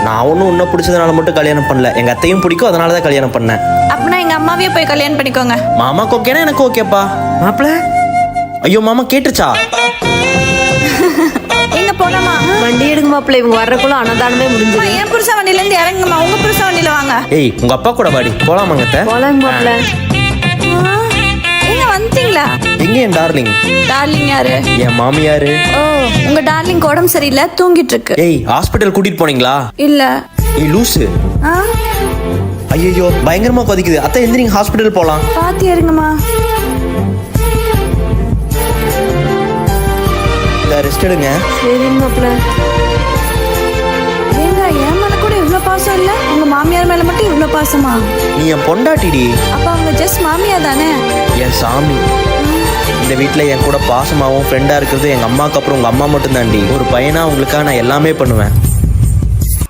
நான் ஒன்றும் உன்னை பிடிச்சதுனால மட்டும் கல்யாணம் பண்ணல, எங்க அத்தையும் பிடிக்கும், அதனால தான் கல்யாணம் பண்ணேன். அப்படின்னா எங்க அம்மாவே போய் கல்யாணம் பண்ணிக்கோங்க. மாமாக்கு ஓகேனா எனக்கு ஓகேப்பா. மாப்பிள்ள ஐயோ மாமா கேட்டுச்சா? எங்க போலாமா? வண்டி எடுங்க மாப்பிள்ள, இவங்க வர்றக்குள்ள அன்னதானமே முடிஞ்சது. என் புருஷ வண்டியில இருந்து இறங்குமா, உங்க புருஷ வண்டியில வாங்க. ஏய் உங்க அப்பா கூட வாடி போலாமாங்க அத்தை? போலாங்க மாப்பிள்ள. எங்க வந்துட்டீங்களா? எங்க என் டார்லிங்? டார்லிங் யாரு? என் மாமியாரு. ஓ, உங்க டார்லிங் உடம்பு சரியில்லை, தூங்கிட்டு இருக்கு. ஏய் ஹாஸ்பிட்டல் கூட்டிட்டு போனீங்களா? இல்ல. ஏய் லூசு. ஆ, ஐயோ பயங்கரமா கொதிக்குது அத்தை, எந்திரிங்க ஹாஸ்பிட்டல் போலாம். பாத்து இறங்குமா. ரெஸ்ட் எடுங்க. சரிங்க மாப்பிள்ள. ஏங்க என் மேல கூட இவ்வளவு பாசம் இல்ல, உங்க மாமியார் மேல மட்டும் இவ்வளவு பாசமா? நீ என் பொண்டாட்டிடி. அப்ப அவங்க ஜஸ்ட் மாமியார் தானே? என் சாமி. இந்த வீட்டில் என் கூட பாசமாகவும் ஃப்ரெண்டாக இருக்கிறது எங்கள் அம்மாவுக்கு அப்புறம் உங்கள் அம்மா மட்டும்தான்டி. ஒரு பையனா உங்களுக்காக நான் எல்லாமே பண்ணுவேன்.